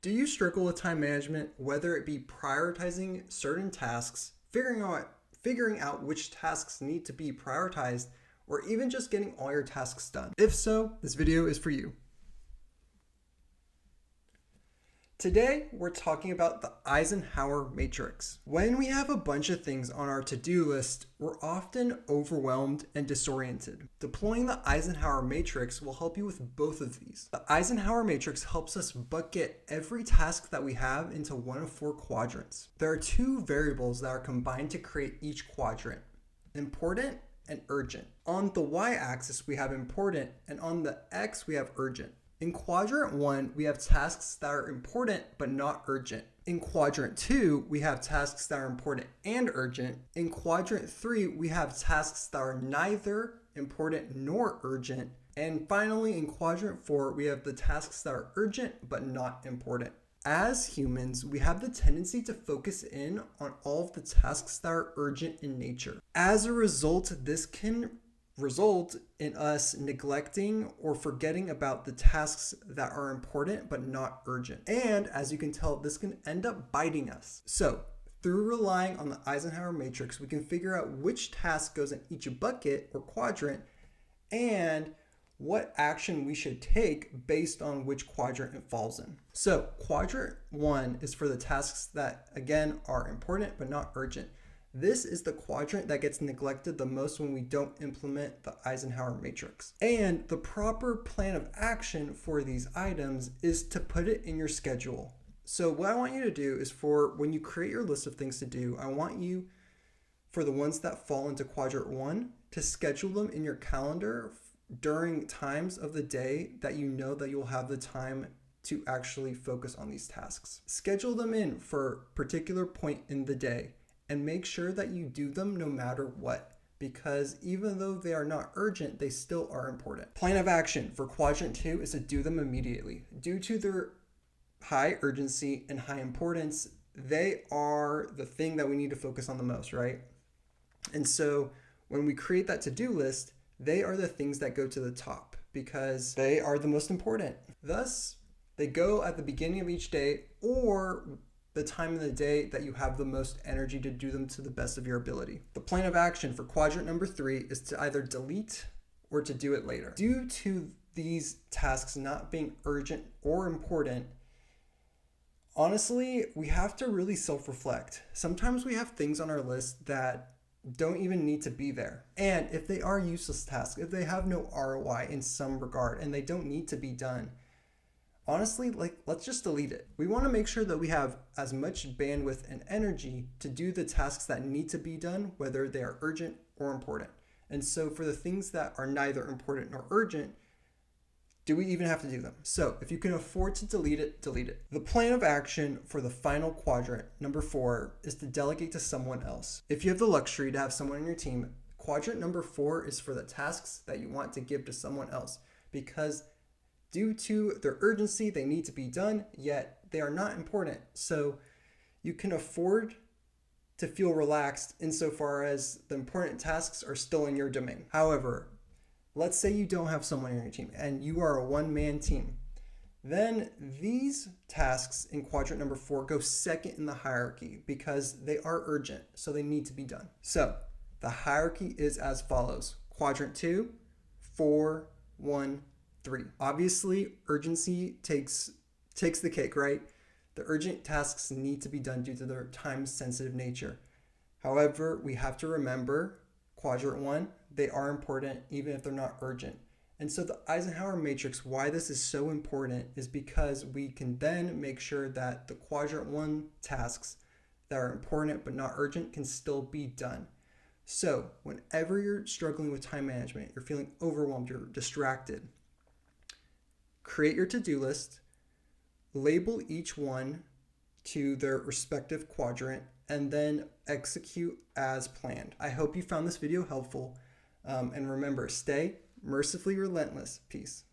Do you struggle with time management, whether it be prioritizing certain tasks, figuring out which tasks need to be prioritized, or even just getting all your tasks done? If so, this video is for you. Today, we're talking about the Eisenhower Matrix. When we have a bunch of things on our to-do list, we're often overwhelmed and disoriented. Deploying the Eisenhower Matrix will help you with both of these. The Eisenhower Matrix helps us bucket every task that we have into one of four quadrants. There are two variables that are combined to create each quadrant: important and urgent. On the y-axis, we have important, and on the x, we have urgent. In quadrant 1, we have tasks that are important but not urgent. In quadrant 2, we have tasks that are important and urgent. In quadrant 3, we have tasks that are neither important nor urgent. And finally, in quadrant 4, we have the tasks that are urgent but not important. As humans, we have the tendency to focus in on all of the tasks that are urgent in nature. As a result, this can result in us neglecting or forgetting about the tasks that are important but not urgent. And as you can tell, this can end up biting us. So through relying on the Eisenhower Matrix, we can figure out which task goes in each bucket or quadrant and what action we should take based on which quadrant it falls in. So quadrant 1 is for the tasks that, again, are important but not urgent. This is the quadrant that gets neglected the most when we don't implement the Eisenhower Matrix. And the proper plan of action for these items is to put it in your schedule. So what I want you to do is, for when you create your list of things to do, I want you, for the ones that fall into quadrant 1, to schedule them in your calendar during times of the day that you know that you'll have the time to actually focus on these tasks. Schedule them in for a particular point in the day. And make sure that you do them no matter what, because even though they are not urgent, they still are important. Plan of action for quadrant 2 is to do them immediately. Due to their high urgency and high importance, they are the thing that we need to focus on the most, right? And so when we create that to-do list, they are the things that go to the top because they are the most important. Thus, they go at the beginning of each day or the time of the day that you have the most energy to do them to the best of your ability. The plan of action for quadrant number 3 is to either delete or to do it later. Due to these tasks not being urgent or important, honestly, we have to really self-reflect. Sometimes we have things on our list that don't even need to be there. And if they are useless tasks, if they have no ROI in some regard and they don't need to be done, honestly, let's just delete it. We want to make sure that we have as much bandwidth and energy to do the tasks that need to be done, whether they are urgent or important. And so for the things that are neither important nor urgent, do we even have to do them? So if you can afford to delete it, delete it. The plan of action for the final quadrant, number 4, is to delegate to someone else. If you have the luxury to have someone on your team, quadrant number 4 is for the tasks that you want to give to someone else, because due to their urgency, they need to be done, yet they are not important. So you can afford to feel relaxed insofar as the important tasks are still in your domain. However, let's say you don't have someone on your team and you are a one-man team. Then these tasks in quadrant number 4 go second in the hierarchy because they are urgent, so they need to be done. So the hierarchy is as follows: quadrant 2, 4, 1, 3. Obviously, urgency takes the cake, right? The urgent tasks need to be done due to their time-sensitive nature. However, we have to remember quadrant 1, they are important even if they're not urgent. And so the Eisenhower Matrix, why this is so important is because we can then make sure that the quadrant 1 tasks that are important but not urgent can still be done. So whenever you're struggling with time management, you're feeling overwhelmed, you're distracted, create your to-do list, label each one to their respective quadrant, and then execute as planned. I hope you found this video helpful. And remember, stay mercifully relentless. Peace.